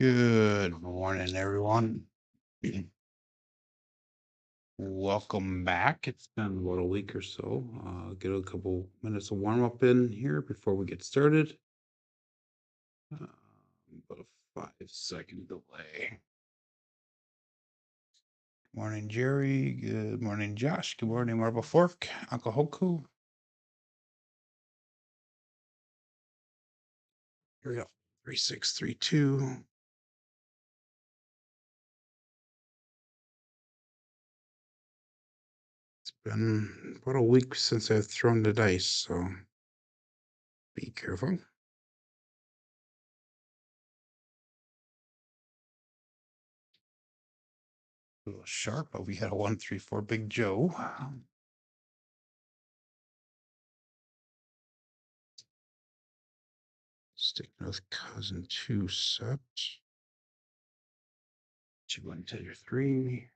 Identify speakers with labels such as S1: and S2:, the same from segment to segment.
S1: Good morning, everyone. Welcome back. It's been about a week or so. Get a couple minutes of warm up in here before we get started. About a 5-second delay. Morning, Jerry. Good morning, Josh. Good morning, Marble Fork. Uncle Hoku. Here we go. 3632. It's been about a week since I've thrown the dice, so be careful. A little sharp, but we had a 1-3-4 Big Joe. Sticking with cousin 2 set. 2 into your 3.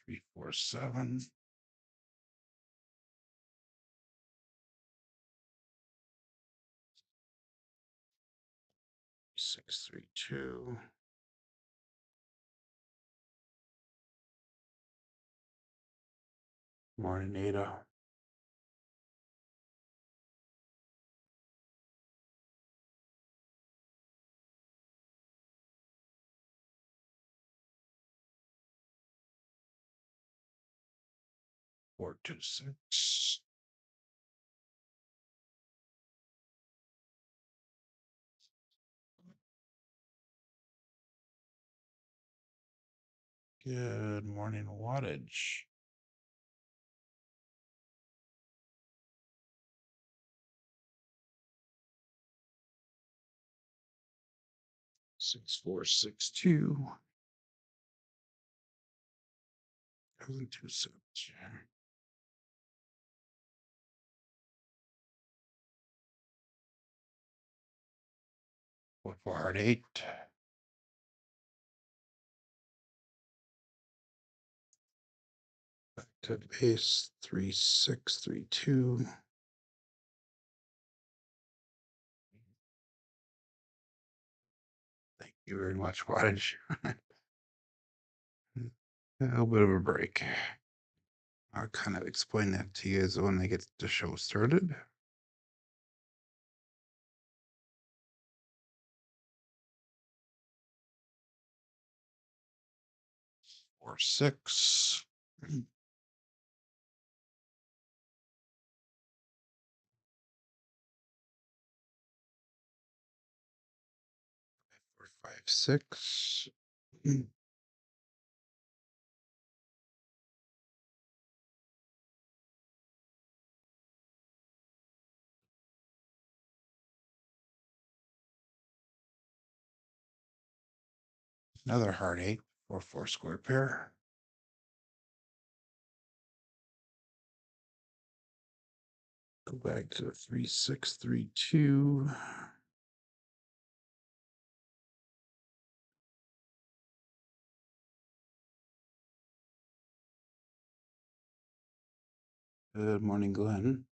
S1: Three, 4, 7. 6, 3, 2. Morning, Ada. 4, 2, 6. Good morning, wattage. 6, 4, 6, 2. Cousin 2 set. 4, 4, hard 8. Back to base. 3, 6, 3, 2. Thank you very much, wattage. A little bit of a break. I'll kind of explain that to you guys when I get the show started. 4, 6. 4, 5, 6. Another hard 8, 4, 4 square pair. Go back to 3, 6, 3, 2. Good morning, Glenn.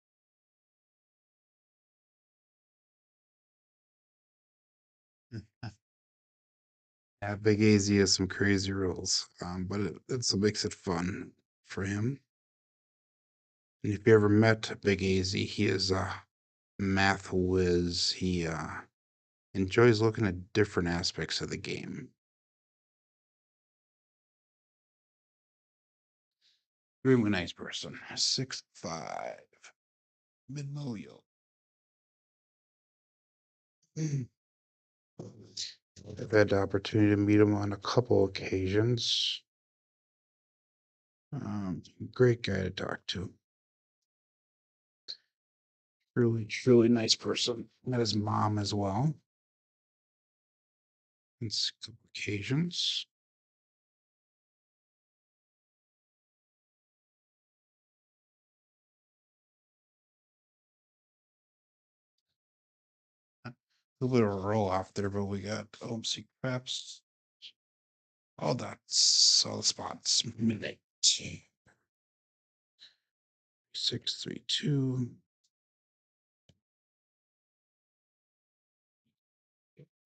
S1: Yeah, Big AZ has some crazy rules, but it's what makes it fun for him. And if you ever met Big AZ, he is a math whiz. He enjoys looking at different aspects of the game. Really nice person. 6'5". Mid-Moyo. I've had the opportunity to meet him on a couple occasions. Great guy to talk to. Really, truly nice person. Met his mom as well. On some occasions. A little bit of a roll off there, but we got OMC Craps. All dots, all the spots. Midnight. 632.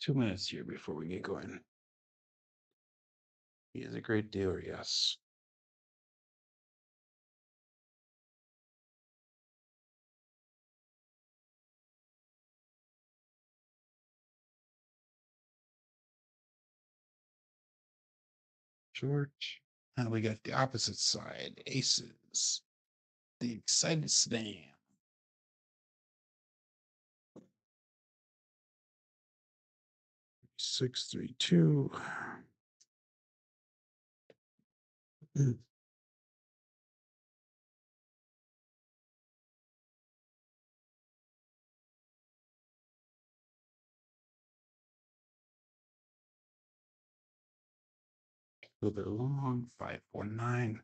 S1: 2 minutes here before we get going. He is a great dealer, yes. George. And we got the opposite side, aces. The excited slam. 632. A little bit long, 549.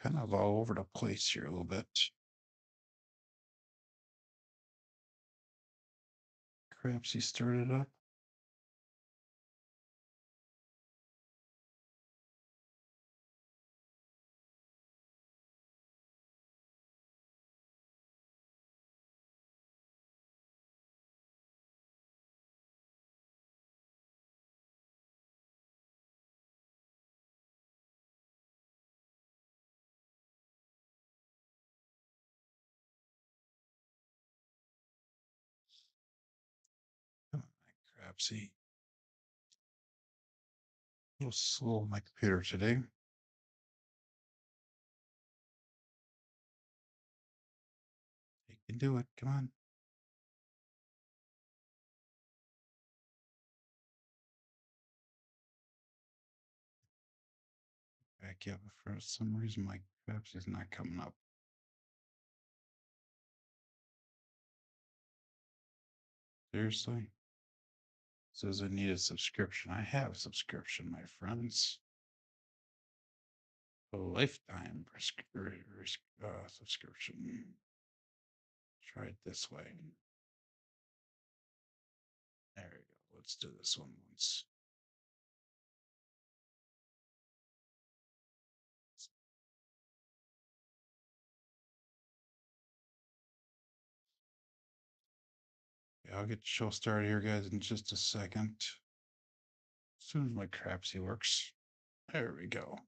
S1: Kind of all over the place here a little bit. Crapsee started up. Come on, Crapsee. A little slow on my computer today. You can do it. Come on. Back up. For some reason, my Crapsee is not coming up. Seriously? Says I need a subscription. I have a subscription, my friends. A lifetime subscription. Try it this way. There we go. Let's do this one once. Yeah, I'll get the show started here, guys, in just a second. As soon as my Crapsee works. There we go.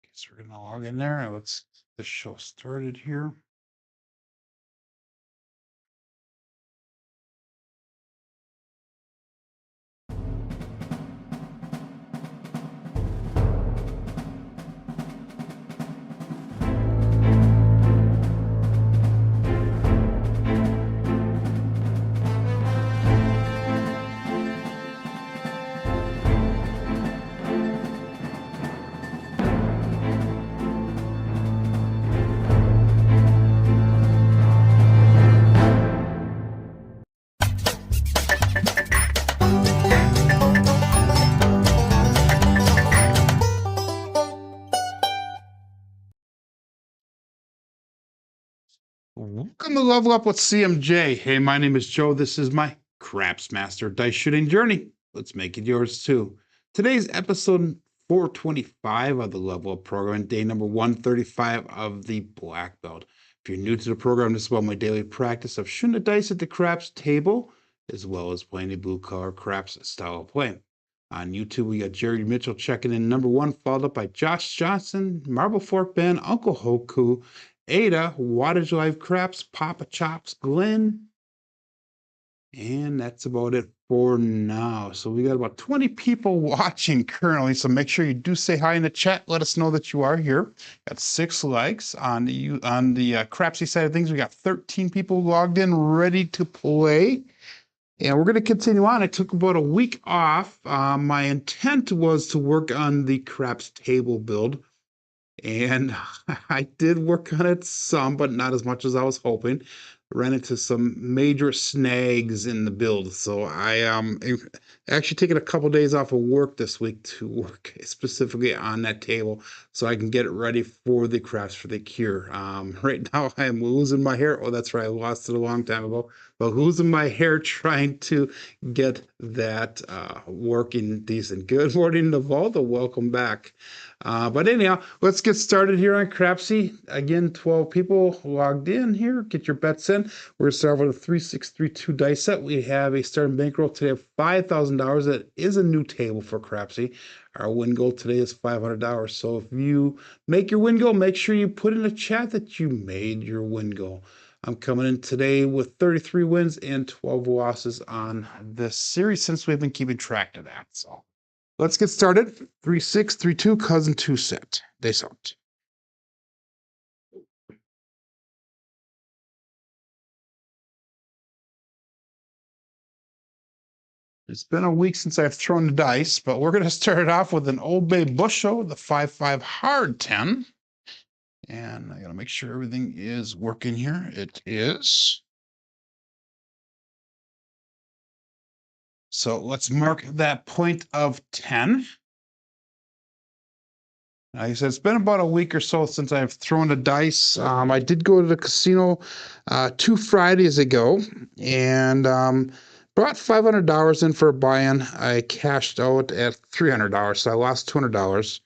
S1: Guess we're gonna log in there and let's get the show started here. Welcome to Level Up with CMJ. Hey, my name is Joe. This is my Craps Master Dice Shooting Journey. Let's make it yours too. Today's episode 425 of the Level Up program, day number 135 of the Black Belt. If you're new to the program, this is about my daily practice of shooting the dice at the craps table, as well as playing the blue collar craps style of play. On YouTube, we got Jerry Mitchell checking in number 1, followed up by Josh Johnson, Marble Fork Band, Uncle Hoku, Ada, Wattage Live Craps, Papa Chops, Glenn. And that's about it for now. So we got about 20 people watching currently. So make sure you do say hi in the chat. Let us know that you are here. Got 6 likes on the Crapsee side of things. We got 13 people logged in, ready to play. And we're going to continue on. I took about a week off. My intent was to work on the craps table build. And I did work on it some, but not as much as I was hoping. Ran into some major snags in the build. So I Actually taking a couple days off of work this week to work specifically on that table so I can get it ready for the Crafts for the Cure. Right now I am losing my hair. Oh, that's right, I lost it a long time ago. But losing my hair trying to get that working decent. Good morning, Navalda. Welcome back. But anyhow, let's get started here on Crapsee. Again, 12 people logged in here. Get your bets in. We're going to start with a 3632 dice set. We have a starting bankroll today of $5,000. That is a new table for Crapsee. Our win goal today is $500. So if you make your win goal, make sure you put in the chat that you made your win goal. I'm coming in today with 33 wins and 12 losses on this series since we've been keeping track of that. So let's get started. 3632 cousin 2 set. Dice out. It's been a week since I've thrown the dice, but we're going to start it off with an Old Bay Busho, the 5-5 hard 10. And I got to make sure everything is working here. It is. So let's mark that point of 10. Like I said, it's been about a week or so since I've thrown the dice. I did go to the casino 2 Fridays ago and brought $500 in for a buy-in. I cashed out at $300, so I lost $200.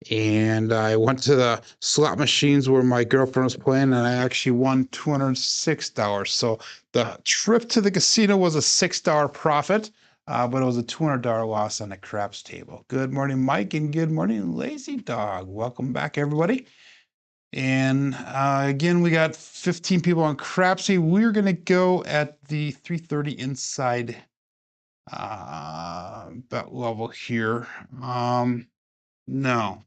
S1: And I went to the slot machines where my girlfriend was playing, and I actually won $206. So the trip to the casino was a $6 profit. But it was a $200 loss on the craps table. Good morning, Mike, and good morning, Lazy Dog. Welcome back, everybody. And again, we got 15 people on Crapsee. We're going to go at the 330 inside bet level here. No.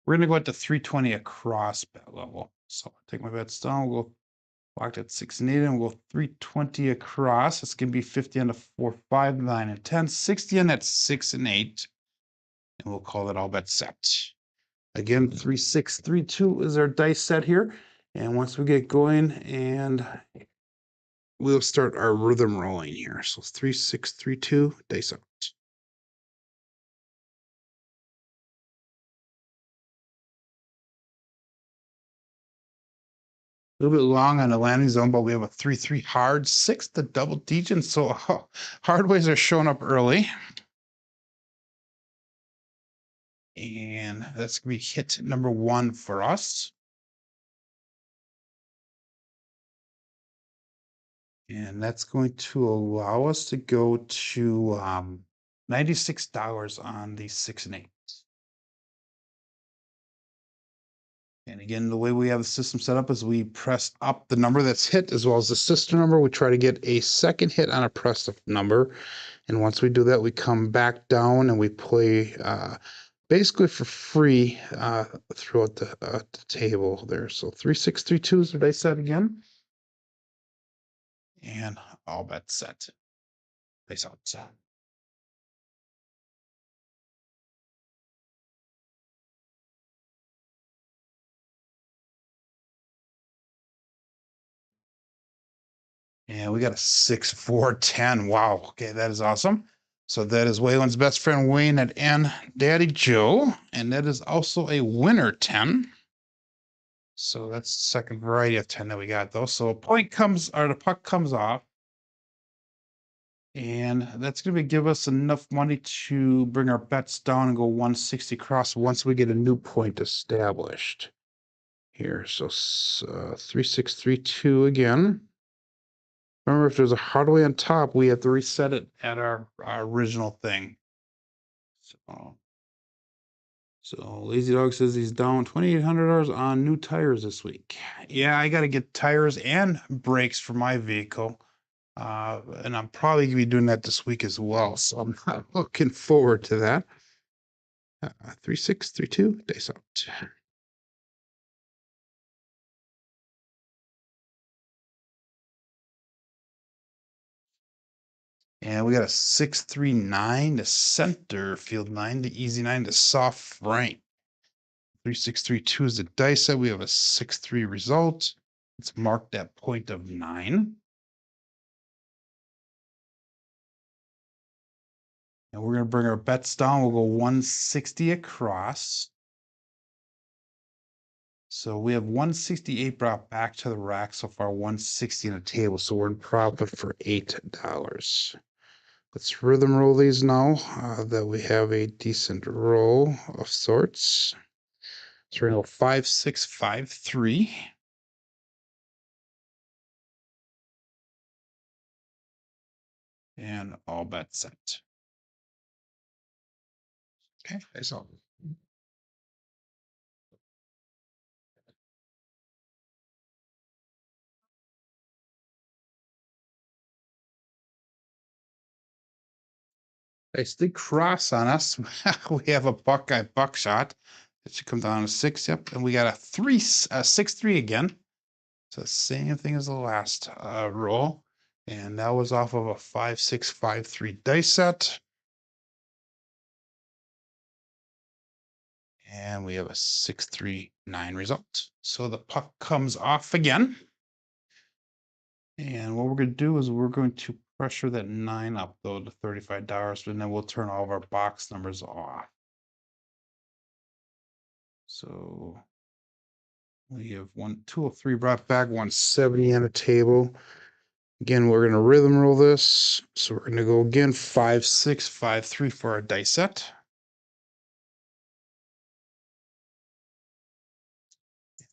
S1: We're going to go at the 320 across bet level. So I'll take my bets down. We'll locked at 6 and 8, and we'll 320 across. It's going to be 50 on the 4, 5, 9, and 10, 60 on that 6 and 8. And we'll call it all bet set. Again, 3, 6, 3, 2 is our dice set here. And once we get going, and we'll start our rhythm rolling here. So 3, 6, 3, 2, dice out. A little bit long on the landing zone, but we have a 3-3 hard, 6 the double digit. So hardways are showing up early. And that's going to be hit number 1 for us. And that's going to allow us to go to $96 on the 6 and 8. And again, the way we have the system set up is we press up the number that's hit as well as the sister number. We try to get a second hit on a pressed up number. And once we do that, we come back down and we play basically for free throughout the table there. So 3, 6, 3, 2 is what I said again. And all bets set. Face out. And we got a 6, 4, 10. Wow. Okay, that is awesome. So that is Waylon's best friend Wayne and Daddy Joe. And that is also a winner 10. So that's the second variety of 10 that we got though. So a point comes, or the puck comes off. And that's going to give us enough money to bring our bets down and go 160 across once we get a new point established. Here, so 3, 6, 3, 2 again. Remember, if there's a hardway on top, we have to reset it at our original thing. So Lazy Dog says he's down $2,800 on new tires this week. Yeah, I got to get tires and brakes for my vehicle. And I'm probably going to be doing that this week as well. So I'm not looking forward to that. 3, 6, 3, 2, dice out. And we got a 6, 3, 9 to center, field 9 to easy 9 to soft right. 3, 6, 3, 2 is the dice set. We have a 6, 3 result. It's marked at point of 9. And we're going to bring our bets down. We'll go 160 across. So we have 168 brought back to the rack so far, 160 on the table. So we're in profit for $8. Let's rhythm roll these now that we have a decent roll of sorts. So we're going to go 5, 6, 5, 3. And all bets set. Okay, that's all. They still cross on us. We have a Buckeye buckshot. It should come down to 6. Yep, and we got a 6-3 again. So same thing as the last roll, and that was off of a 5, 6, 5, 3 dice set. And we have a 6, 3, 9 result. So the puck comes off again. And what we're going to do is we're going to pressure that 9 up, though, to $35, and then we'll turn all of our box numbers off. So we have 203 brought back, 170 on the table. Again, we're going to rhythm roll this. So we're going to go again, 5, 6, 5, 3 for our dice set.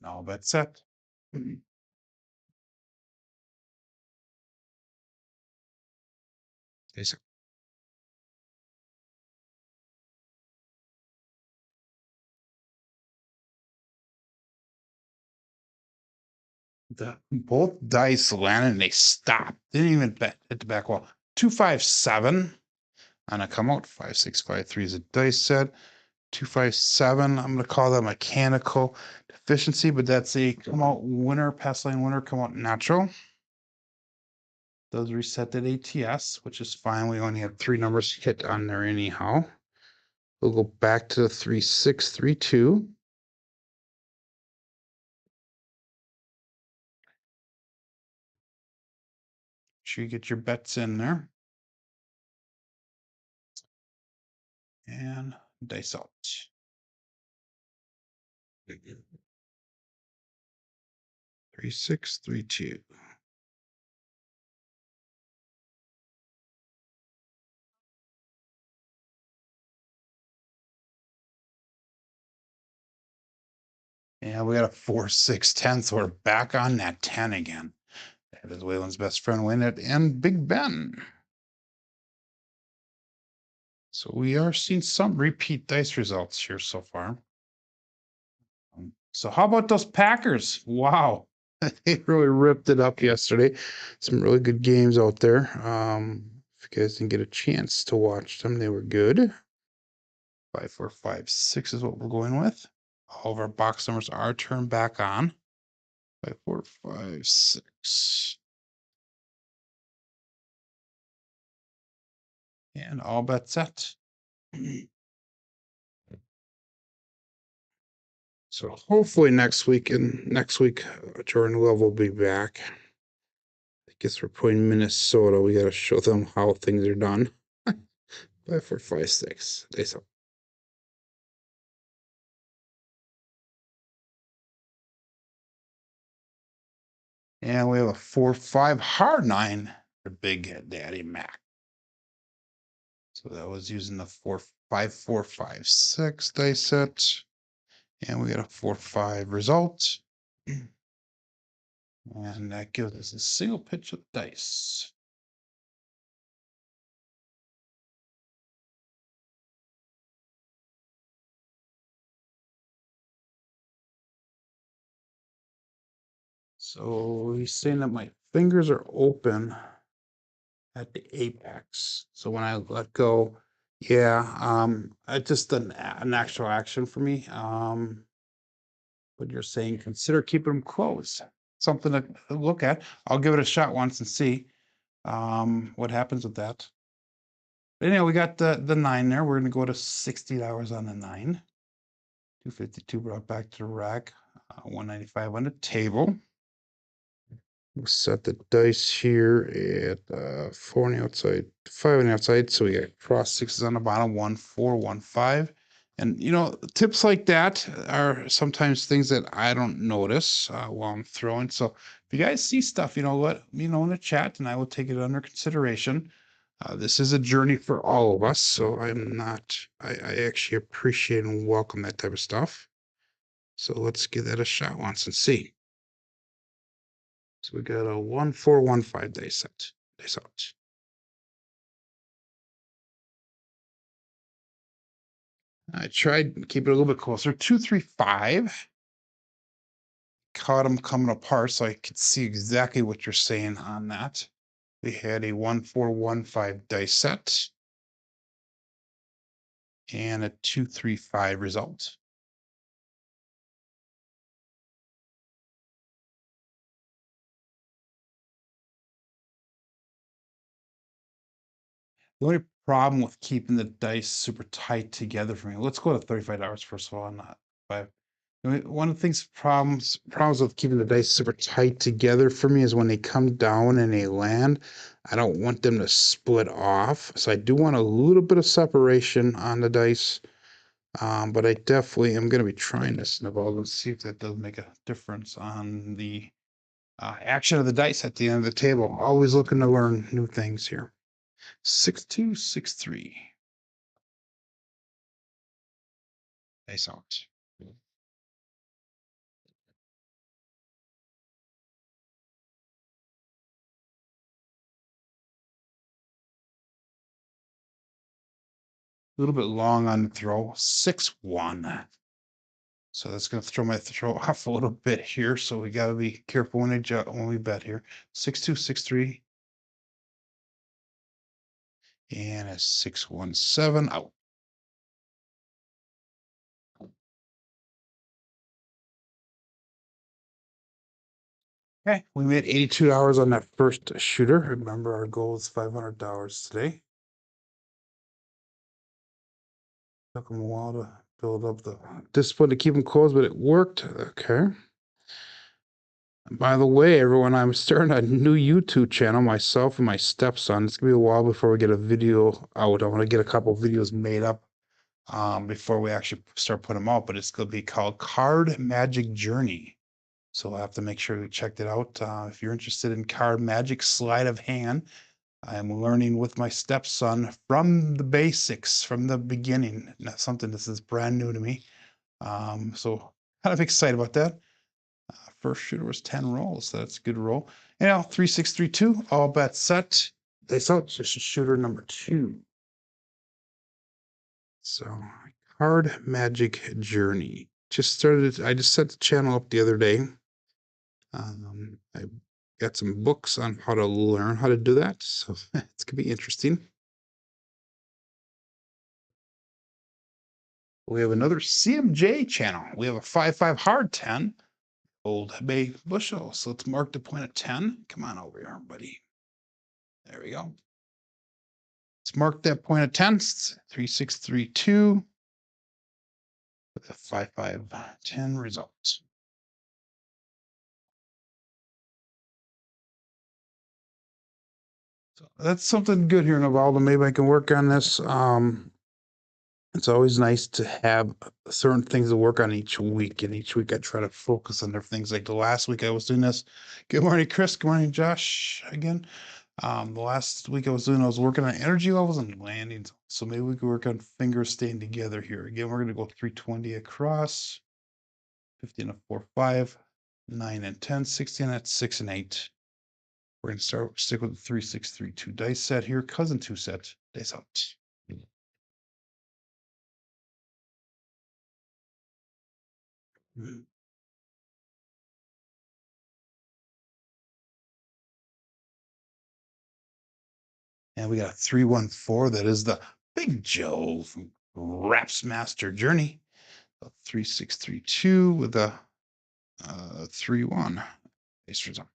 S1: And all bets set. Okay, both dice landed and they stopped. Didn't even hit the back wall. 2, 5, 7 on a come out. 5, 6, 5, 3 is a dice set. 2, 5, 7. I'm going to call that mechanical deficiency, but that's a come out winner, pass line winner, come out natural. Those reset that ATS, which is fine. We only have 3 numbers hit on there anyhow. We'll go back to the 3, 6, 3, 2. Sure you get your bets in there. And dice out. 3, 6, 3, 2. And we got a 4, 6, 10. So we're back on that 10 again. That is Waylon's best friend, Win It, and Big Ben. So we are seeing some repeat dice results here so far. So how about those Packers? Wow. They really ripped it up yesterday. Some really good games out there. If you guys didn't get a chance to watch them, they were good. 5, 4, 5, 6 is what we're going with. All of our box numbers are turned back on. 5, 4, 5, 6. And all bets set. So hopefully next week Jordan Love will be back. I guess we're playing Minnesota. We got to show them how things are done. 5, 4, 5, 6. They saw. And we have a 4, 5 hard 9 for Big Daddy Mac. So that was using the 4, 5, 4, 5, 6 dice set. And we got a 4, 5 result. And that gives us a single pitch of dice. So he's saying that my fingers are open at the apex. So when I let go, yeah, it's just an actual action for me. But you're saying consider keeping them closed. Something to look at. I'll give it a shot once and see what happens with that. But anyhow, we got the 9 there. We're gonna go to $60 on the 9. 252 brought back to the rack. 195 on the table. We'll set the dice here at 4 on the outside, 5 on the outside. So we got cross sixes on the bottom, 1, 4, 1, 5. And tips like that are sometimes things that I don't notice while I'm throwing. So if you guys see stuff, let me know in the chat, and I will take it under consideration. This is a journey for all of us, so I actually appreciate and welcome that type of stuff. So let's give that a shot once and see. So we got a 1, 4, 1, 5 dice set. Dice out. I tried to keep it a little bit closer. 2, 3, 5. Caught them coming apart, so I could see exactly what you're saying on that. We had a 1, 4, 1, 5 dice set and a 2, 3, 5 result. The only problem with keeping the dice super tight together for me, let's go to $35 first of all, not 5. One of the things problems with keeping the dice super tight together for me is when they come down and they land, I don't want them to split off. So I do want a little bit of separation on the dice. But I definitely am going to be trying this, Naval, and see if that does make a difference on the action of the dice at the end of the table. Always looking to learn new things here. 6, 2, 6, 3. Dice out. A little bit long on the throw. 6, 1. So that's going to throw my throw off a little bit here. So we got to be careful when we bet here. 6, 2, 6, 3. And a 6, 1, 7 out. Okay, we made $82 on that first shooter. Remember, our goal is $500 today. Took them a while to build up the discipline to keep them closed, but it worked. Okay. By the way, everyone, I'm starting a new YouTube channel, myself and my stepson. It's gonna be a while before we get a video out. I want to get a couple videos made up before we actually start putting them out, but it's gonna be called Card Magic Journey. So we'll have to make sure we checked it out. If you're interested in card magic, sleight of hand, I'm learning with my stepson from the basics, from the beginning. Not something this is brand new to me. So kind of excited about that. First shooter was 10 rolls. So that's a good roll. And now 3, 6, 3, 2. All bets set. They saw just shooter number 2. So card magic journey. Just started. I just set the channel up the other day. I got some books on how to learn how to do that. So it's gonna be interesting. We have another CMJ channel. We have a 5-5 hard 10. Old Bay bushel. So let's mark the point at 10. Come on over here, buddy. There we go. Let's mark that point at 10. 3, 6, 3, 2. With a 5, 5, 10 results. So that's something good here, Navaldo. Maybe I can work on this. It's always nice to have certain things to work on each week. And each week I try to focus on different things. Like the last week I was doing this. Good morning, Chris. Good morning, Josh. Again. The last week I was working on energy levels and landings. So maybe we could work on fingers staying together here. Again, we're going to go 320 across, 15 and 4, 5, 9 and 10, 16 at 6 and 8. We're going to stick with the 3, 6, 3, 2 dice set here. Cousin 2 set. Dice out. And we got a 314. That is the Big Joe from Raps Master Journey. 3, 6, 3, 2 with a 3, 1. Base result.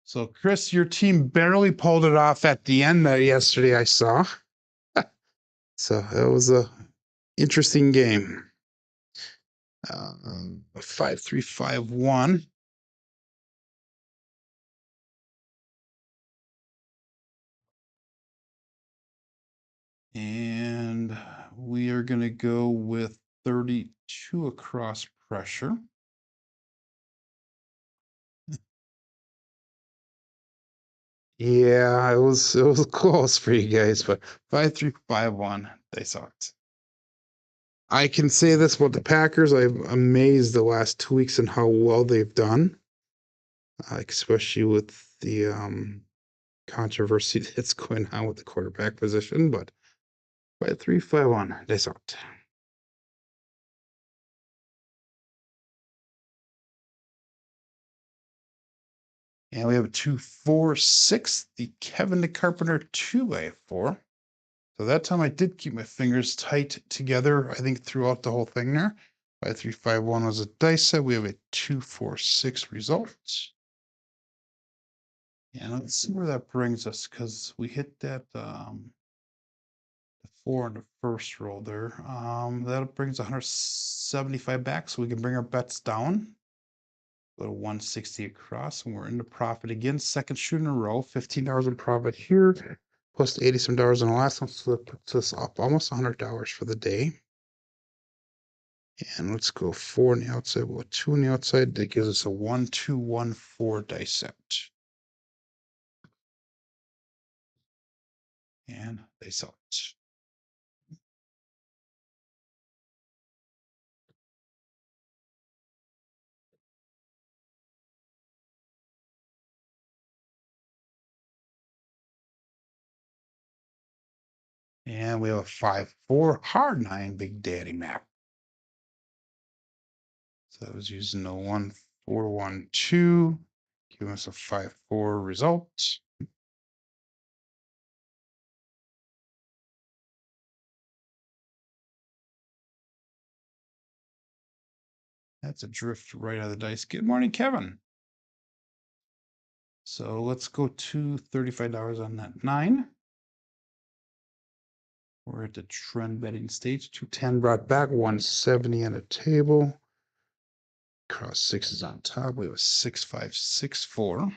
S1: So, Chris, your team barely pulled it off at the end there yesterday, I saw. So, it was a interesting game. 5351. And we are going to go with 32 across pressure. Yeah, it was close for you guys, but 5351, they sucked. I can say this about the Packers. I'm amazed the last 2 weeks and how well they've done, especially with the controversy that's going on with the quarterback position. But by 3-5-1, they sucked. And we have a 2-4-6, the Kevin the Carpenter 2x4. So that time I did keep my fingers tight together, I think, throughout the whole thing there. 5351 was a dice set. We have a 2-4-6 result. And let's see where that brings us, because we hit that the 4 in the first roll there. That brings 175 back, so we can bring our bets down. Go to 160 across, and we're in the profit again. Second shoot in a row, $15 in profit here, plus 80 some dollars in the last one, so that puts us up almost $100 for the day. And let's go 4 on the outside, well, 2 on the outside. That gives us a 1-2-1-4 dice set. And they sell it. And we have a 5-4 hard 9 Big Daddy map. So I was using the 1-4-1-2, giving us a 5-4 result. That's a drift right out of the dice. Good morning, Kevin. So let's go to $35 on that 9. We're at the trend betting stage. 210 brought back, 170 on the table. Cross 6 is on top. We have a 6-5-6-4.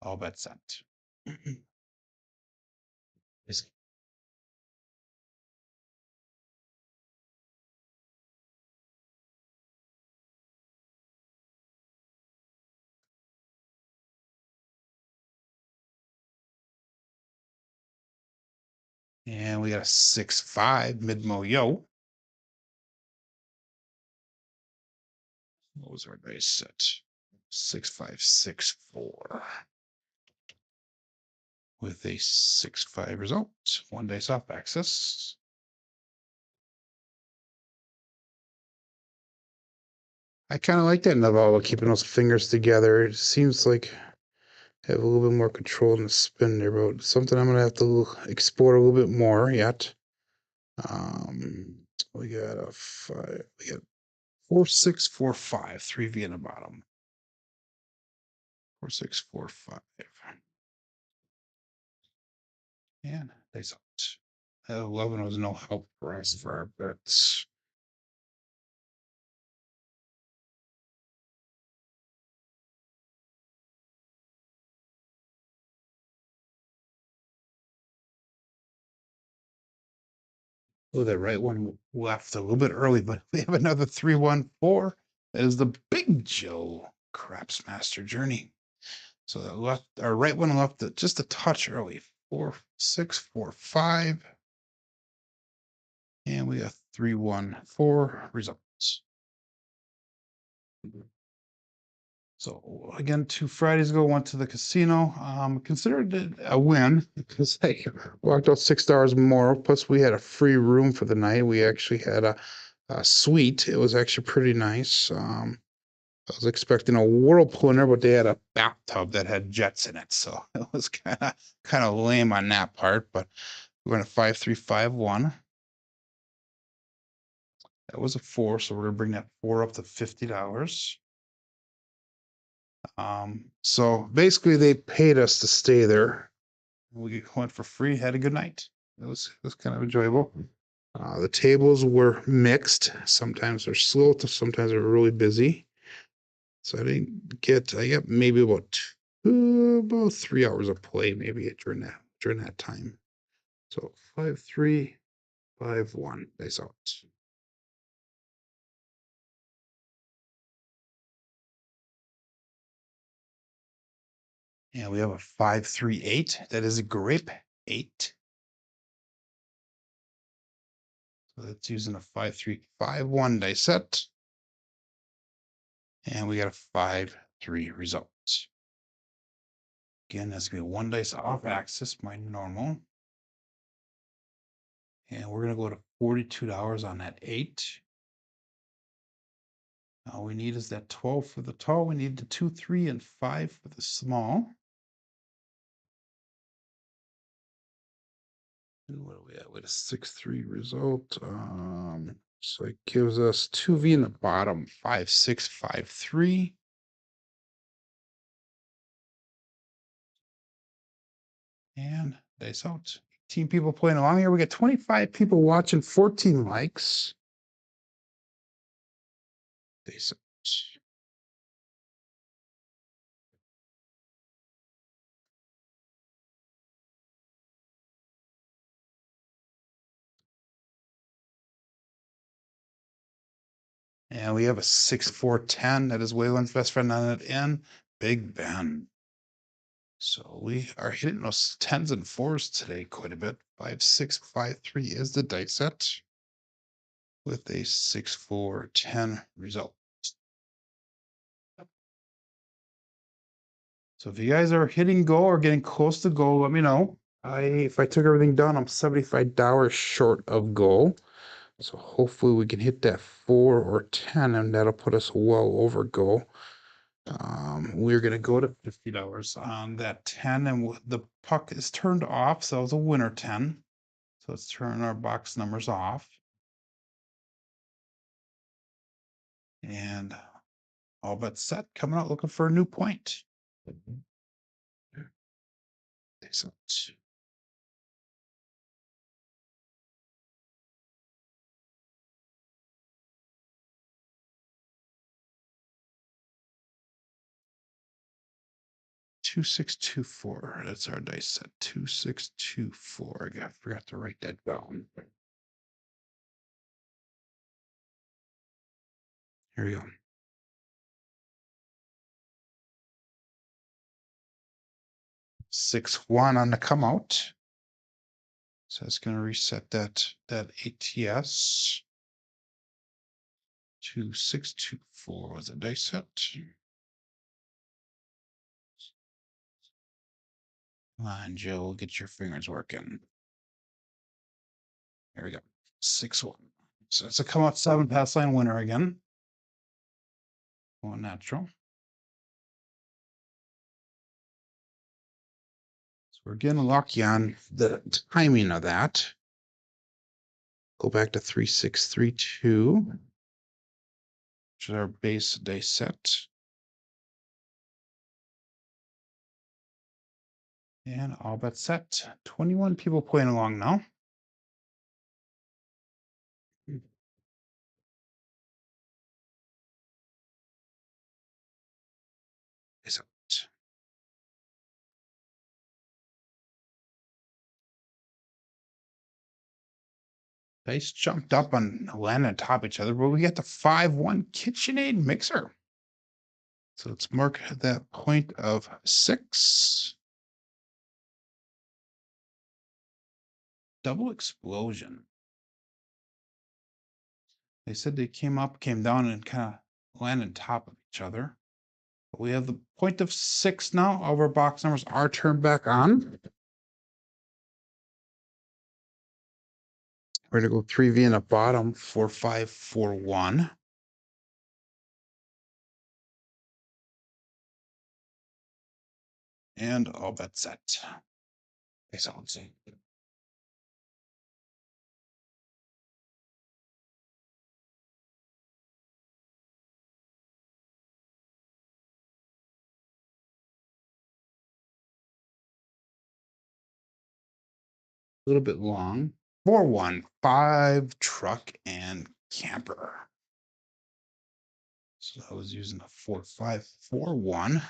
S1: All bets set. And we got a 6-5 mid-mo yo. What was our base set? 6-5-6-4. With a 6-5 result. 1 dice off access. I kind of like that Navarro keeping those fingers together. It seems like I have a little bit more control in the spin there, but something I'm gonna have to explore a little bit more yet. We got a 5. We got 4-6-4-5. 3V in the bottom. 4-6-4-5. And they sucked. 11 was no help for us for our bets. Oh, that right one left a little bit early, but we have another 3-1-4. That is the Big Joe Craps Master Journey. So that left, our right one left just a touch early. 4-6-4-5. And we got 3-1-4 results. So again, 2 Fridays ago, went to the casino. Considered it a win because I walked out $6 more. Plus, we had a free room for the night. We actually had a suite. It was actually pretty nice. I was expecting a whirlpool in there, but they had a bathtub that had jets in it, so it was kind of lame on that part. But we went at 5-3-5-1. That was a 4, so we're gonna bring that 4 up to $50. So basically they paid us to stay there. We went for free, had a good night. It was kind of enjoyable. The tables were mixed. Sometimes they're slow, sometimes they're really busy. So I got maybe about 3 hours of play maybe during that time. So 5-3, 5-1, dice out. And we have a 5-3-8. That is a grape 8. So that's using a 5-3-5-1 dice set. And we got a 5-3 result. Again, that's gonna be one dice off axis, my normal. And we're gonna go to $42 on that 8. All we need is that 12 for the tall. We need the 2, 3, and 5 for the small. And what are we at with a 6-3 result? So it gives us 2V in the bottom, 5-6, 5-3. And dice out. 18 people playing along here. We got 25 people watching, 14 likes. Dice out. And we have a 6-4-10. That is Waylon's best friend on it in Big Ben. So we are hitting those 10s and 4s today quite a bit. 5-6, 5-3 is the dice set with a 6-4-10 result. So if you guys are hitting goal or getting close to goal, let me know. If I took everything done, I'm $75 short of goal. So hopefully we can hit that 4 or 10, and that'll put us well over goal. We're gonna go to $50 on that 10, and the puck is turned off, so it's a winner 10. So let's turn our box numbers off. And all but set, coming out looking for a new point. Excellent. Two, 6, 2, 4. That's our dice set. 2, 6, 2, 4. I forgot to write that down. Here we go. 6-1 on the come out. So it's going to reset that ATS. 2, 6, 2, 4 was a dice set. Come on, Joe, get your fingers working. There we go. 6-1. So it's a come out 7 pass line winner again. Going natural. So we're getting lucky on the timing of that. Go back to 3-6-3-2, which is our base day set. And all but set. 21 people playing along now. Is it? Dice jumped up and landed on top of each other, but we got the 5-1 KitchenAid mixer. So let's mark that point of 6. Double explosion. They said they came up, came down, and kind of landed on top of each other. But we have the point of 6 now. All of our box numbers are turned back on. We're going to go 3V in the bottom, 4-5-4-1. And all bet set. Excellent. A little bit long. 415 truck and camper. So I was using a 4541.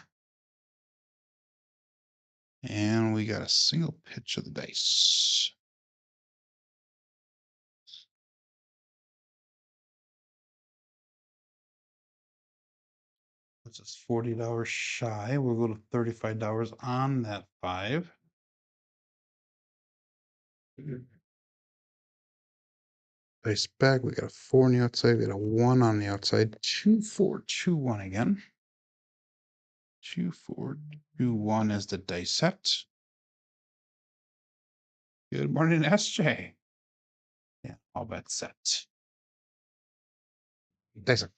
S1: And we got a single pitch of the dice. Puts us $40 shy. We'll go to $35 on that 5. Dice back. We got a 4 on the outside. We got a 1 on the outside. 2, 4, 2, 1 again. 2, 4, 2, 1 is the dice set. Good morning, SJ. Yeah, all bet set. Dice set.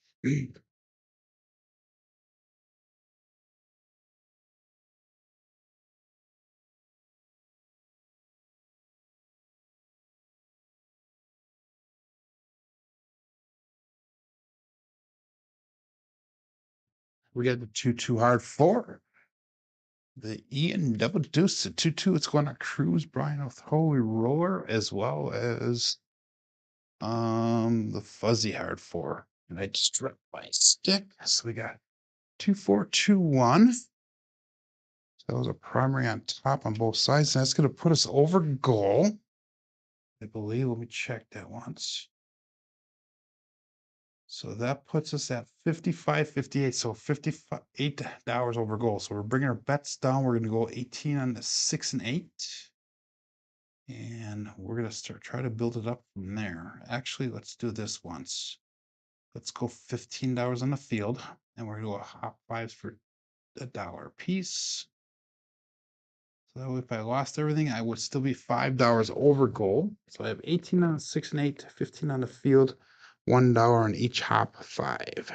S1: We got the 2-2 hard 4. The Ian double deuce, the 2-2. It's going to Cruise, Brian with Holy Roller, as well as the fuzzy hard 4. And I just dropped my stick. So we got 2, 4, 2, 1. So that was a primary on top on both sides. And that's going to put us over goal. I believe. Let me check that once. So that puts us at 55.58. So $58 over goal. So we're bringing our bets down. We're going to go 18 on the 6 and 8. And we're going to try to build it up from there. Actually, let's do this once. Let's go $15 on the field. And we're going to go hop 5s for $1 a piece. So that way, if I lost everything, I would still be $5 over goal. So I have 18 on the 6 and 8, 15 on the field, $1 on each hop 5.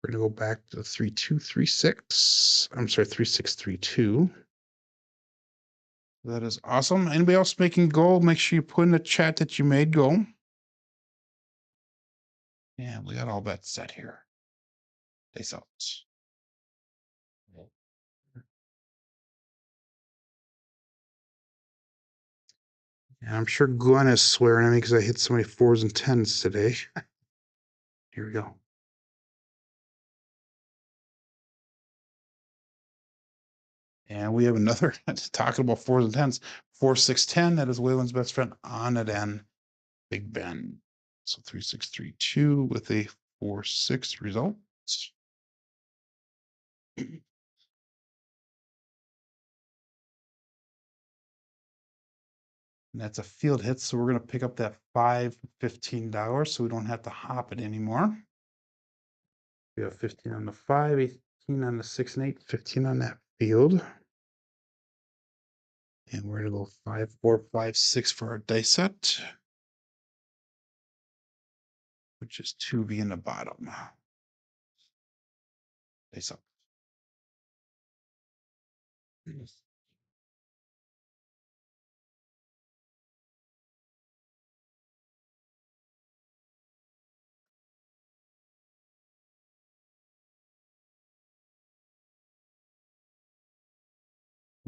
S1: We're going to go back to 3-2-3-6. I'm sorry, 3-6-3-2. That is awesome. Anybody else making goal? Make sure you put in the chat that you made goal. And we got all bets set here. Dice out. And I'm sure Glenn is swearing at me because I hit so many 4s and 10s today. Here we go. And we have another talking about 4s and 10s. 4, 6, 10. That is Waylon's best friend on it and Big Ben. So 3, 6, 3, 2 with a 4, 6 result. And that's a field hit. So we're going to pick up that $15 so we don't have to hop it anymore. We have 15 on the 5, 18 on the 6 and 8, 15 on that field. And we're going to go 5, 4, 5, 6 for our dice set, which is 2B in the bottom. Dice up.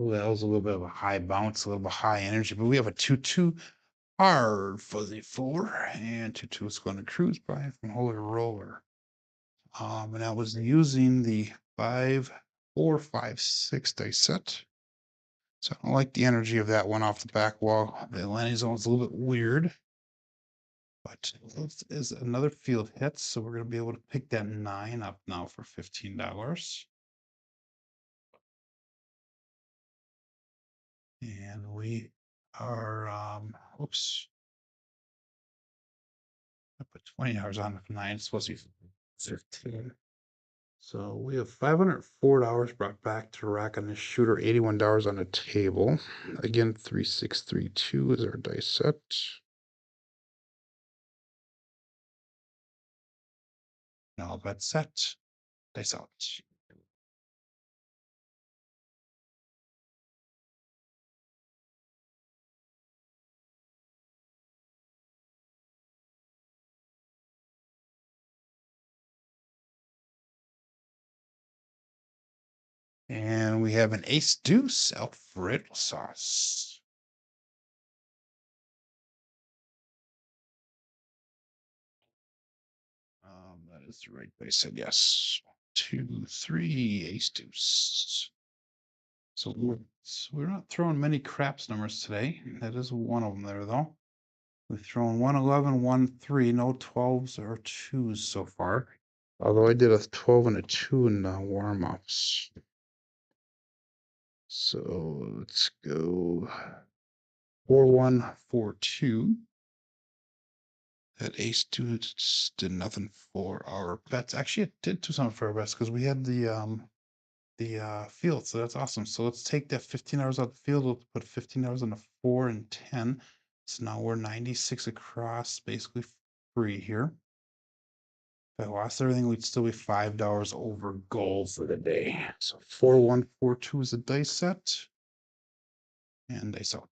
S1: Ooh, that was a little bit of a high bounce, a little bit high energy, but we have a 2-2 hard fuzzy 4 and 2-2 is going to Cruise, Brian from Holy Roller. And I was using the 5, 4, 5, 6 dice set. So I don't like the energy of that one off the back wall. The landing zone is a little bit weird. But this is another field hit, so we're going to be able to pick that 9 up now for $15. And we are, oops. I put $20 on the 9. It's supposed to be 15. So we have $504 brought back to the rack on this shooter, $81 on the table. Again, 3632 is our dice set. Now bet set, dice out. And we have an ace deuce Alfredo sauce. is the right dice. Said yes. 2, 3, ace deuce. So we're not throwing many craps numbers today. That is one of them there, though. We've thrown 111, 1-3, no 12s or 2s so far. Although I did a 12 and a 2 in the warm-ups. So let's go 4-1-4-2. That ace deuce did nothing for our bets. Actually, it did do something for our bets because we had the field, so that's awesome. So let's take that 15 hours out the field. We'll put 15 hours on a 4 and 10. So now we're 96 across, basically free here. If I lost everything, we'd still be $5 over goal for the day. So 4-1-4-2 is a dice set. And dice out.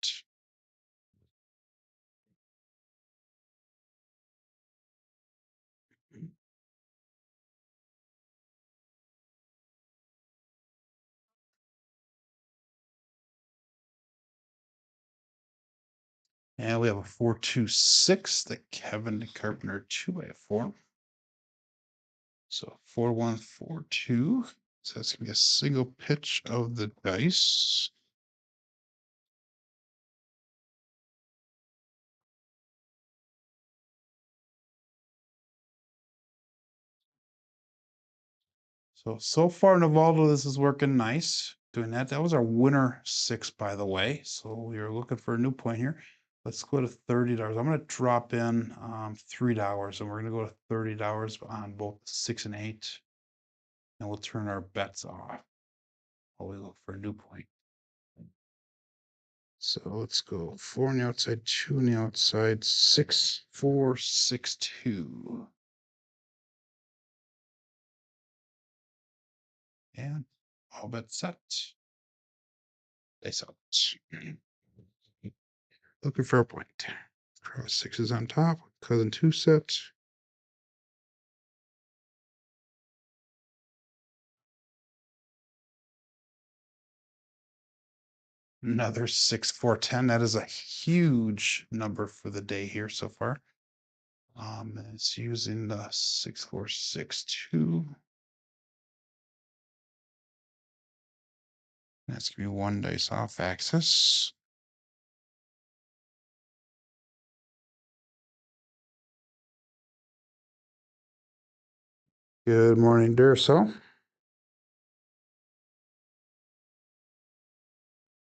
S1: And we have a 4-2-6, the Kevin Carpenter 2x4. So 4-1-4-2. So that's gonna be a single pitch of the dice. So far, Navaldo, this is working nice. Doing that. That was our winner 6, by the way. So we are looking for a new point here. Let's go to $30. I'm going to drop in $3, and we're going to go to $30 on both 6 and 8. And we'll turn our bets off while we look for a new point. So let's go 4 on the outside, 2 on the outside, 6, 4, 6, 2. And all bets set. Dice out. Looking for a point. Cross 6s on top. Cousin 2 set. Another 6, 4, 10. That is a huge number for the day here so far. It's using the 6, 4, 6, 2. That's gonna be 1 dice off axis. Good morning, Durso.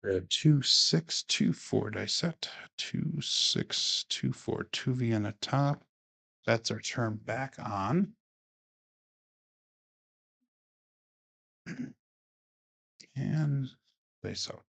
S1: We have 2, 6, 2, 4 dice set. 2, 6, 2, 4, 2V on the top. Bets are turned back on. And dice out.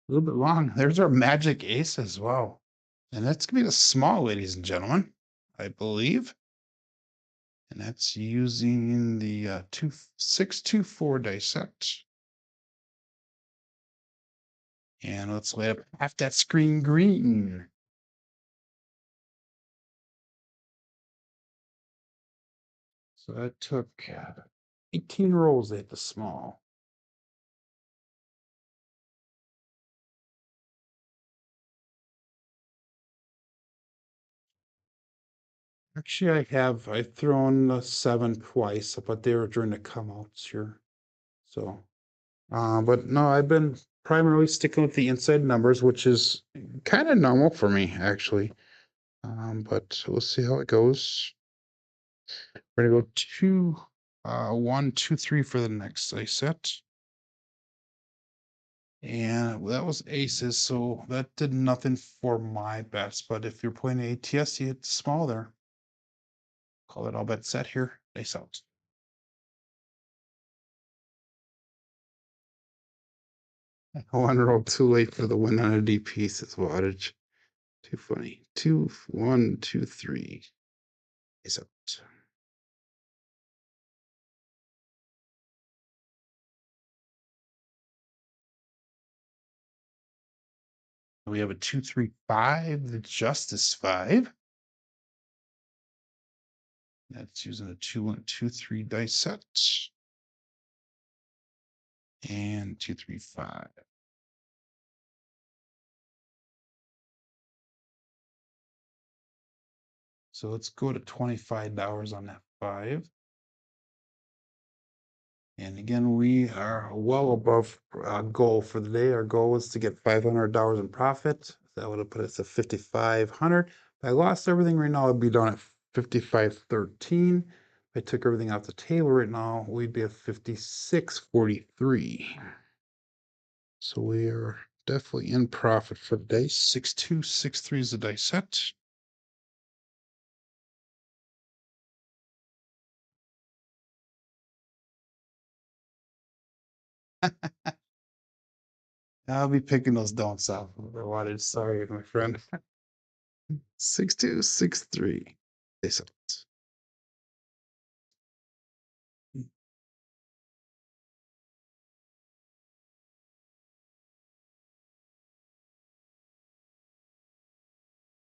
S1: A little bit long. There's our magic ace as well. And that's going to be the small, ladies and gentlemen, I believe. And that's using the 6-2-4 dice set. And let's light up half that screen green. So that took 18 rolls to hit the small. Actually, I've thrown the 7 twice, but they were during the come outs here. So, but no, I've been primarily sticking with the inside numbers, which is kind of normal for me, actually. But we'll see how it goes. We're gonna go 2, 1, 2, 3 for the next dice set. And that was aces, so that did nothing for my bets. But if you're playing ATS, you hit small there. Call it all bet set here. Dice out. One roll too late for the win on a DP, says Wattage. Too funny. 2, 1, 2, 3. Dice out. We have a 2, 3, 5, the Justice 5. That's using a 2-1-2-3 dice set. And 2-3-5. So let's go to $25 on that 5. And again, we are well above our goal for the day. Our goal was to get $500 in profit. That would have put us at 5,500. If I lost everything right now, I'd be down at 55.13. If I took everything off the table right now, we'd be at 56.43. So we are definitely in profit for the day. 6-2-6-3 is the dice set. I'll be picking those don'ts off. I wanted. Sorry, my friend. 6-2-6-3. Dice set.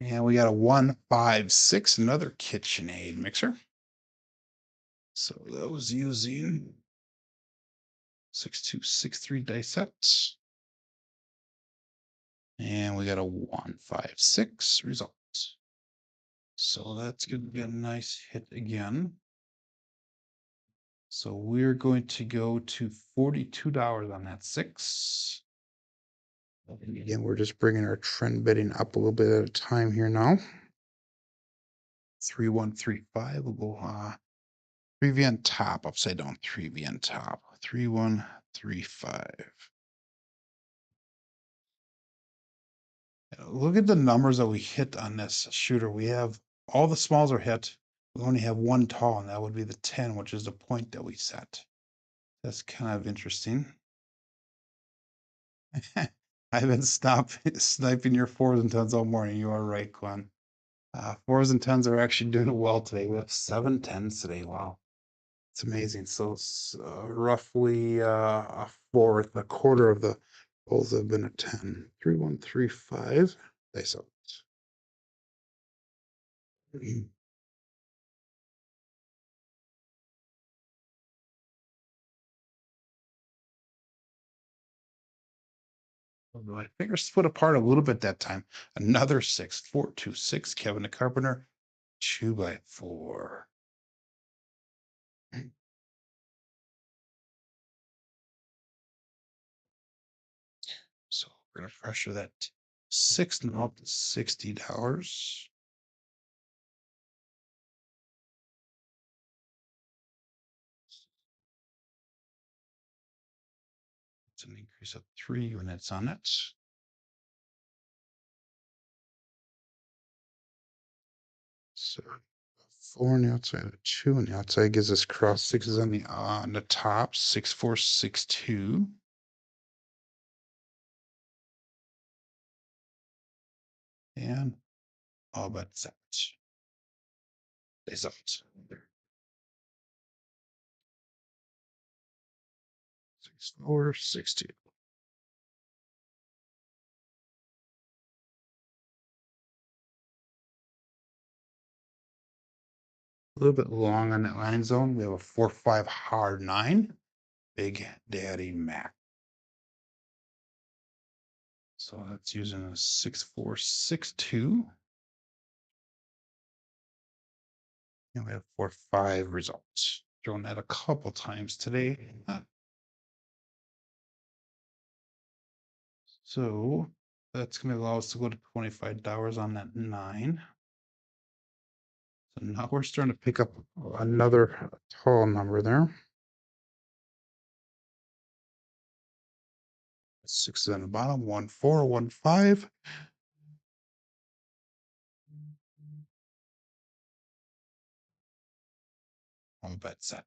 S1: And we got a 1-5-6, another KitchenAid mixer. So that was using 6-2-6-3 dice set. And we got a 1-5-6 result. So that's going to be a nice hit again. So we're going to go to $42 on that 6. And again, we're just bringing our trend betting up a little bit at a time here now. 3-1-3-5. We'll go 3V on top, upside down 3V on top. 3-1-3-5. Look at the numbers that we hit on this shooter. We have all the smalls are hit. We only have one tall, and that would be the 10, which is the point that we set. That's kind of interesting. I've been sniping your 4s and 10s all morning. You are right, Glenn. 4s and 10s are actually doing well today. We have 7 10s today. Wow. It's amazing. So it's roughly a fourth, a quarter of the rolls have been a 10. 3-1-3-5. Dice out. My fingers split apart a little bit that time. Another 6, 4-2-6. Kevin the Carpenter, 2x4. So we're gonna pressure that 6 now up to $60. It's an increase of 3 units on it. So 4 on the outside, 2 on the outside gives us cross 6s on the top. 6-4-6-2. And all but set. Is out. 6-4-6-2. A little bit long on that line zone. We have a 4-5 hard 9. Big Daddy Mac. So that's using a 6-4-6-2. And we have 4-5 results. Thrown that a couple times today. So that's going to allow us to go to $25 on that 9. So now we're starting to pick up another tall number there. 6 on the bottom, 1-4, 1-5. All bet set.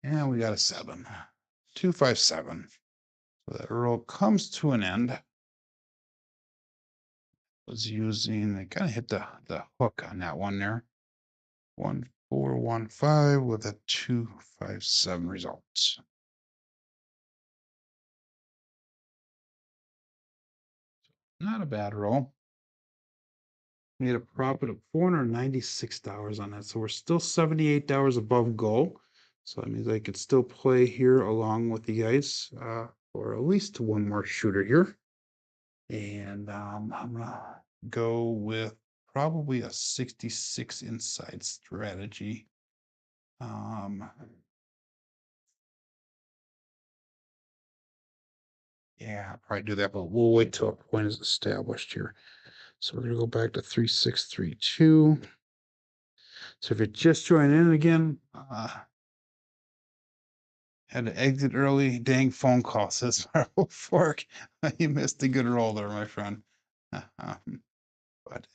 S1: And we got a 7. 2-5-7. So that roll comes to an end. was using, I kind of hit the hook on that one there. 1415 with a 257 result. Not a bad roll. Made a profit of $496 on that. So we're still $78 above goal. So that means I could still play here along with the guys for at least one more shooter here. And I'm gonna go with probably a 66 inside strategy. Yeah, I'll probably do that, but we'll wait till a point is established here. So we're gonna go back to 3632. So if you're just joining in again, had to exit early. Dang phone call, says Marvel Fork. You missed a good roll there, my friend. But I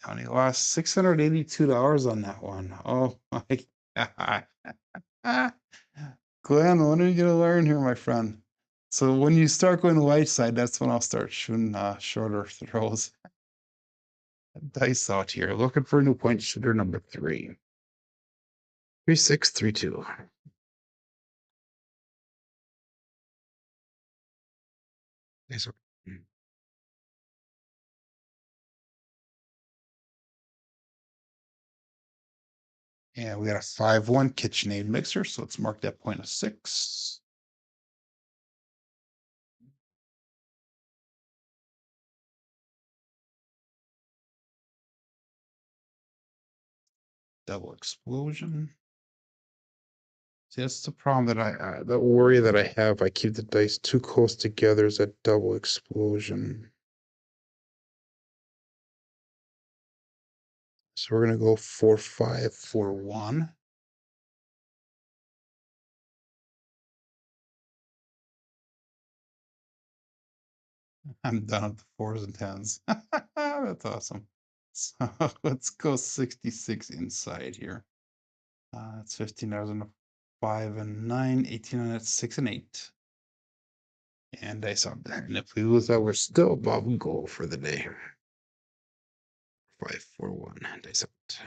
S1: only lost $682 on that one. Oh my God. Glenn, when are you gonna learn here, my friend? So when you start going to light side, that's when I'll start shooting shorter throws. Dice out here, looking for a new point shooter number 3. 3632. Dice out. And we got a 5-1 KitchenAid mixer, so let's mark that point of 6. Double explosion. See, that's the problem that the worry that I have. I keep the dice too close together is that double explosion. So we're gonna go 4-5-4-1. I'm done with the 4s and 10s. That's awesome. So let's go 66 inside here. It's $15 on a 5 and 9, 18 on that 6 and 8. And dice out there. And if we lose that, we're still above goal for the day. 5-4-1. Dice out.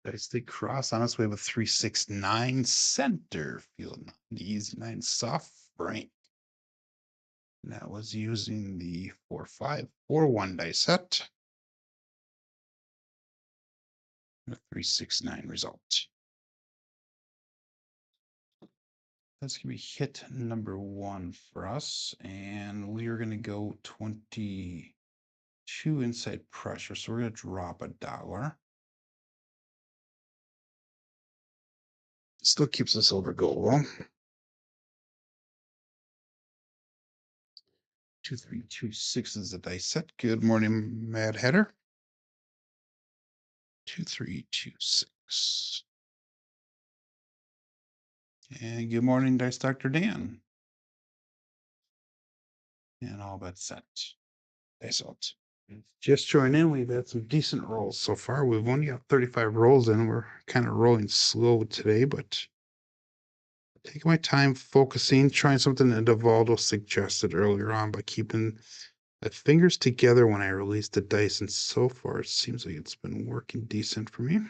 S1: Dice the cross on its way with 3-6-9 center field. Not an easy 9 soft break. And that was using the 4-5-4-1 dice set. 3-6-9 result. That's gonna be hit number 1 for us, and we are gonna go 22 inside pressure. So we're gonna drop $1. Still keeps us over goal though. 2-3-2-6 is the dice set. Good morning, Mad Hatter. 2-3-2-6. And good morning, Dice Dr. Dan. And all bets set. Dice out. Just join in. We've had some decent rolls so far. We've only got 35 rolls in. We're kind of rolling slow today, but taking my time, focusing, trying something that Devaldo suggested earlier on by keeping the fingers together when I release the dice. And so far, it seems like it's been working decent for me.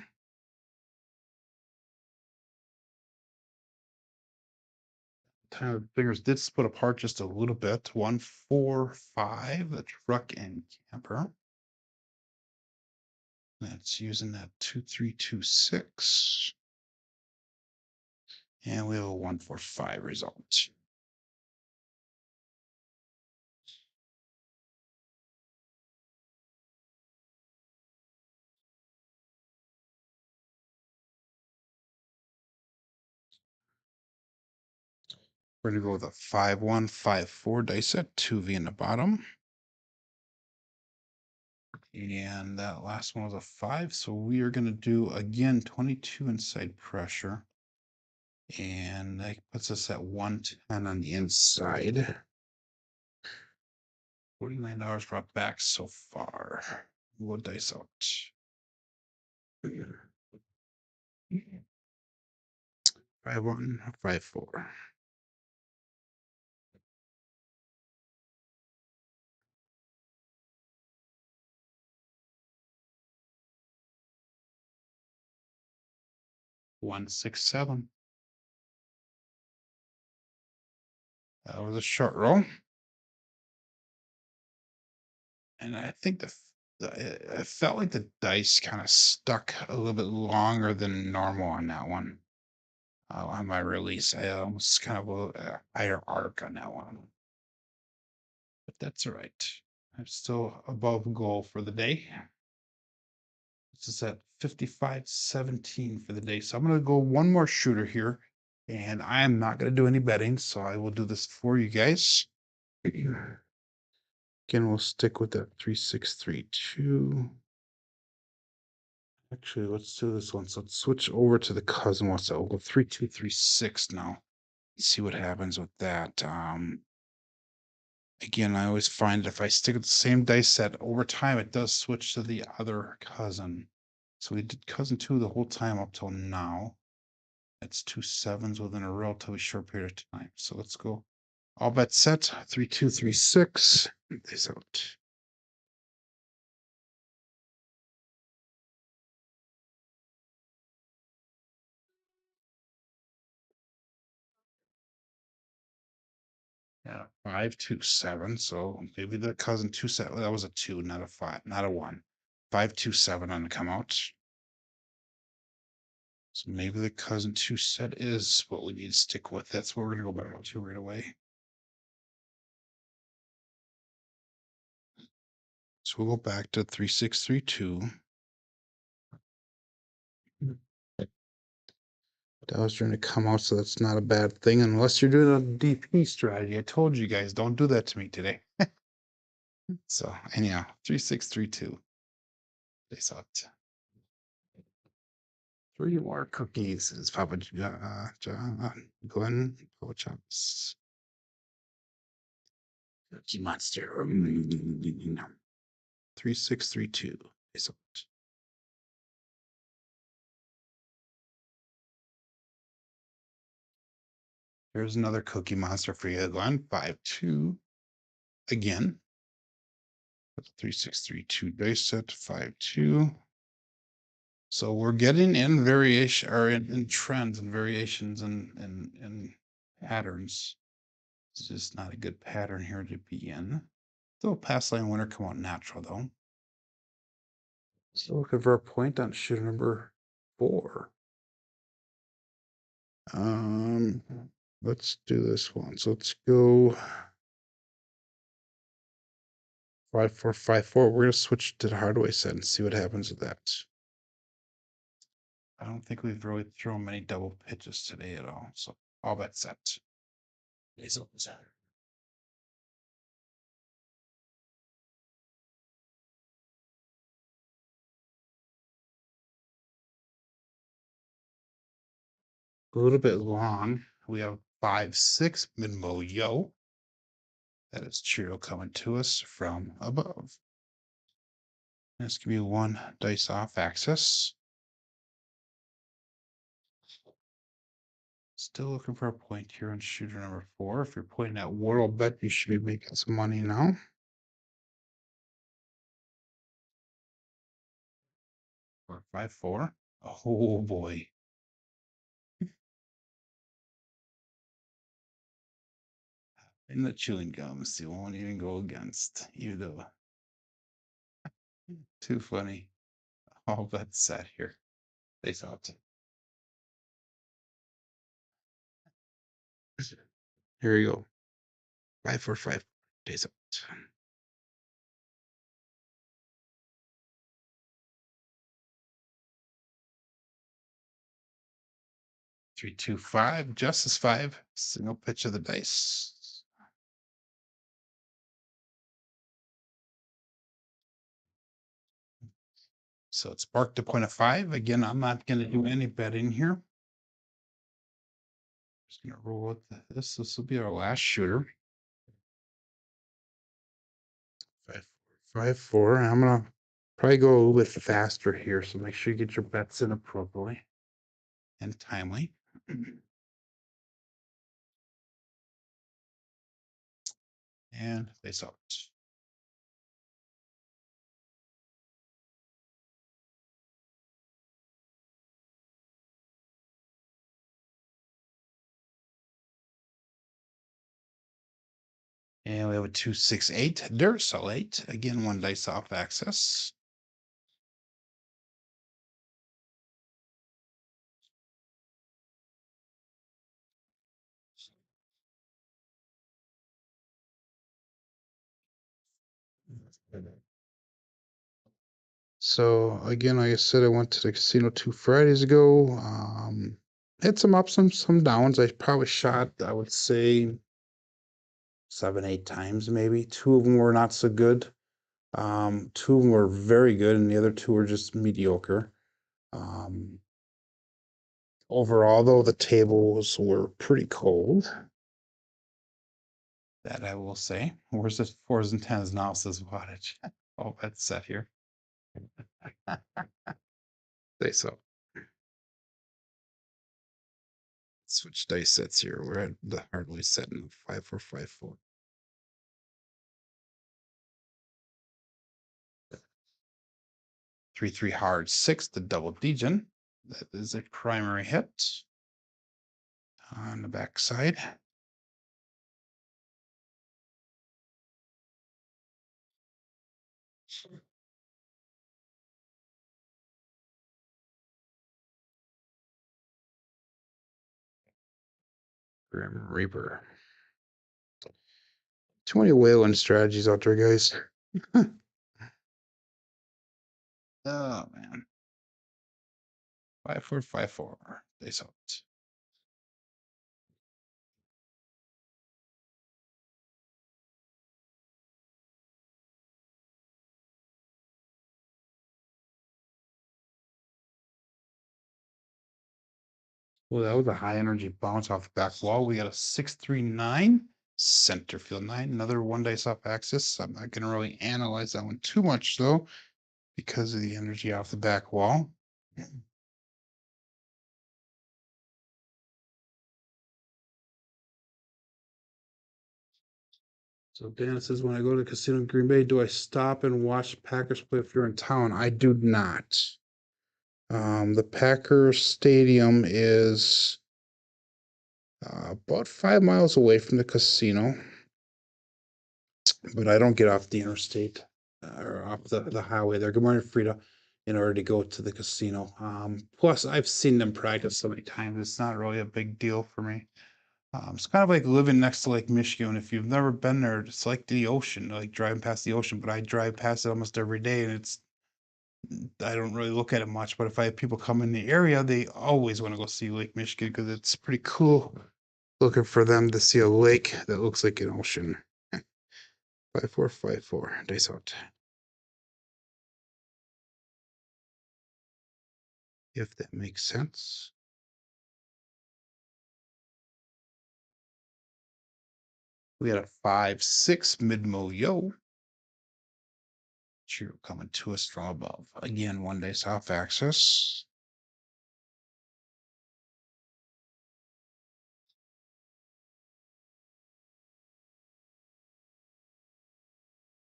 S1: Time the fingers did split apart just a little bit. 1-4-5, the truck and camper. That's using that 2-3-2-6. And we have a 1-4-5 result. We're going to go with a 5-1-5-4 dice set, 2V in the bottom. And that last one was a 5. So we are going to do, again, 22 inside pressure. And that puts us at 110 on the inside. $49 brought back so far. We'll dice out. 5-1, 5-4. One, 6, 7. That was a short roll. And I think it felt like the dice kind of stuck a little bit longer than normal on that one. On my release, I almost kind of a higher arc on that one. But that's all right. I'm still above goal for the day. This is at 55-17 for the day. So I'm going to go one more shooter here. And I am not going to do any betting. So I will do this for you guys. Again, we'll stick with that 3-6-3-2. Actually, let's do this one. So let's switch over to the Cosmo. So we'll go 3-2-3-6 now. See what happens with that. Again, I always find if I stick with the same dice set over time, it does switch to the other cousin. So we did cousin 2 the whole time up till now. That's 2 7s within a relatively short period of time. So let's go. All bets set. 3-2-3-6. This out. Yeah, 5-2-7. So maybe the cousin 2-7. That was a 2, not a 5, not a 1. 5-2-7 on the come out. So maybe the cousin 2 set is what we need to stick with. That's what we're gonna go back to right away. So we'll go back to 3-6-3-2. That was trying to come out, so that's not a bad thing unless you're doing a DP strategy. I told you guys, don't do that to me today. So anyhow, 3-6-3-2. Face out. 3 more cookies is Papa John, Glenn, Papa Chops. Cookie Monster. 3-6-3-2. Face out. Here's another Cookie Monster for you, Glenn. 5-2. Again. 3-6-3-2 dice set. 5-2. So we're getting in variation or in trends and variations and patterns. It's just not a good pattern here to be in. Still pass line winner come out natural though. Still looking for a point on shooter number 4. Let's do this one. So let's go 5-4-5-4. We're gonna switch to the Hardway set and see what happens with that. I don't think we've really thrown many double pitches today at all. So all bet set. Is up. A little bit long. We have 5-6 Minmo Yo. That is Cheerio coming to us from above. Let's give you 1 dice off axis. Still looking for a point here on shooter number 4. If you're pointing at World Bet, you should be making some money now. 4-5-4. Oh boy. And the chewing gums, you won't even go against, even though too funny. All bet set here. They thought. Here you go. 5-4-5 days out. 3-2-5, Justice 5, single pitch of the dice. So it's marked to point of 5. Again, I'm not going to do any betting here. Just going to roll with this. This will be our last shooter. 5-4-5-4. I'm going to probably go a little bit faster here. So make sure you get your bets in appropriately and timely. and face out. And we have a 268 Dursolate. Again, one dice off axis. So again, like I said, I went to the casino 2 Fridays ago. Had some ups and some downs. I probably shot, I would say, 7, 8 times maybe. Two of them were not so good. Two of them were very good, and the other two were just mediocre. Overall, though, the tables were pretty cold. That I will say. Where's the 4s and 10s now? Says wattage. Oh, that's set here. Say so. Switch dice sets here. We're at the Hardway setting of 5, 4, 5, 4. 3, 3 hard 6, the double degen. That is a primary hit on the back side. Grim Reaper. Too many whaling strategies out there, guys. Oh man. 5, 4, 5, 4. They out. Well, that was a high energy bounce off the back wall. We got a 6, 3, 9 center field 9. Another one dice off axis. I'm not going to really analyze that one too much though, because of the energy off the back wall. So Dan says, when I go to casino in Green Bay, do I stop and watch Packers play if you're in town? I do not. The Packers Stadium is about 5 miles away from the casino, but I don't get off the interstate or off the highway there. Good morning, Frida. In order to go to the casino. Plus, I've seen them practice so many times. It's not really a big deal for me. It's kind of like living next to Lake Michigan. If you've never been there, it's like the ocean, like driving past the ocean. But I drive past it almost every day, and I don't really look at it much. But if I have people come in the area, they always want to go see Lake Michigan because it's pretty cool. Looking for them to see a lake that looks like an ocean. 5, 4, 5, 4. Dice out. If that makes sense. We got a 5, 6 mid-mo yo. Cheer coming to us from above. Again, one dice off axis.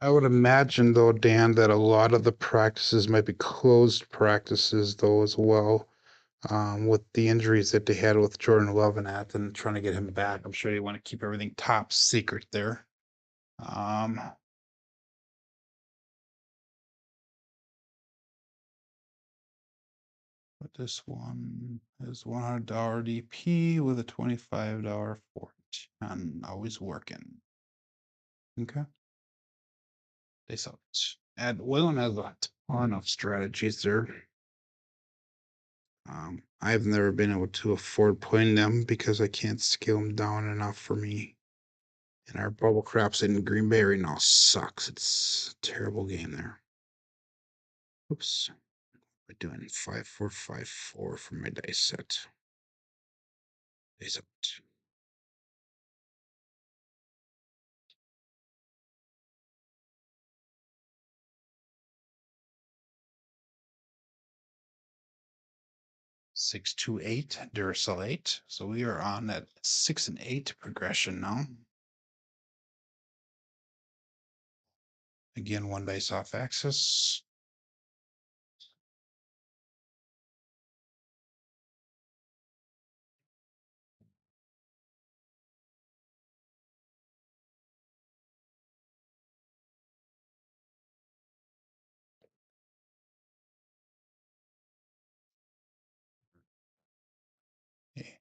S1: I would imagine, though, Dan, that a lot of the practices might be closed practices, though, as well, with the injuries that they had with Jordan Love and trying to get him back. I'm sure they want to keep everything top secret there. But this one is $100 DP with a $25 fort, and always working. Okay. They sell it. And Waylon has a ton of strategies there. I've never been able to afford playing them because I can't scale them down enough for me. And our bubble craps in Green Bay right now sucks. It's a terrible game there. Oops. We're doing 5, 4, 5, 4 for my dice set. Dice out. Six, 2, 8, Duracell 8. So we are on that 6 and 8 progression now. Again, 1 dice off axis.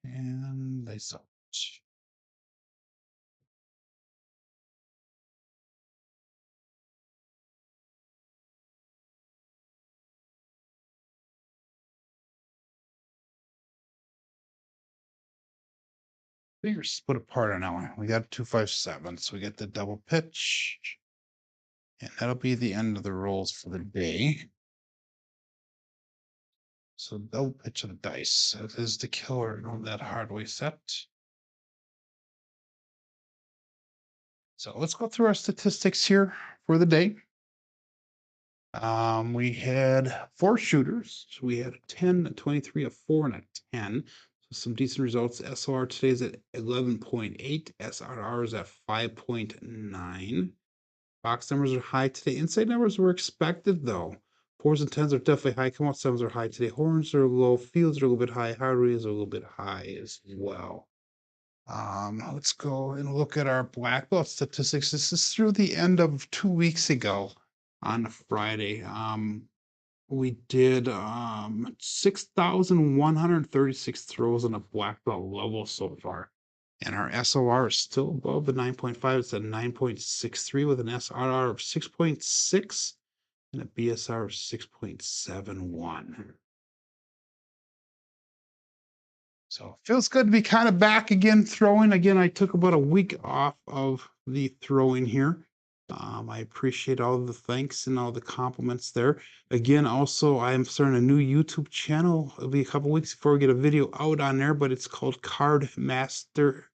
S1: And dice out. Fingers split apart on that one. We got 257, so we get the double pitch. And that'll be the end of the rolls for the day. So double pitch of the dice. That is the killer on that Hardway set. So let's go through our statistics here for the day. We had 4 shooters. So we had a 10, a 23, a 4, and a 10. So some decent results. SOR today is at 11.8. SRR is at 5.9. Box numbers are high today. Inside numbers were expected though. 4s and 10s are definitely high. Come out 7s are high today. Horns are low. Fields are a little bit high. Harrahs are a little bit high as well. Let's go and look at our black belt statistics. This is through the end of 2 weeks ago on Friday. We did 6,136 throws on a black belt level so far. And our SOR is still above the 9.5. It's at 9.63 with an SRR of 6.6 and a BSR of 6.71. So it feels good to be kind of back again throwing. Again, I took about a week off of the throwing here. I appreciate all the thanks and all the compliments there. Again, also, I'm starting a new YouTube channel. It'll be a couple weeks before we get a video out on there, but it's called Card Magic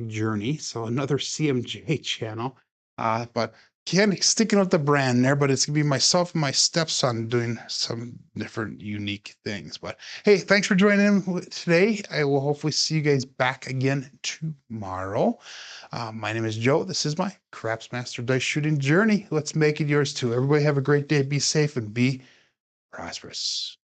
S1: Journey. So another CMJ channel. But again, sticking with the brand there, but it's gonna be myself and my stepson doing some different unique things. But hey, thanks for joining in today. I will hopefully see you guys back again tomorrow. My name is Joe. This is my Craps Master Dice Shooting Journey. Let's make it yours too. Everybody have a great day. Be safe and be prosperous.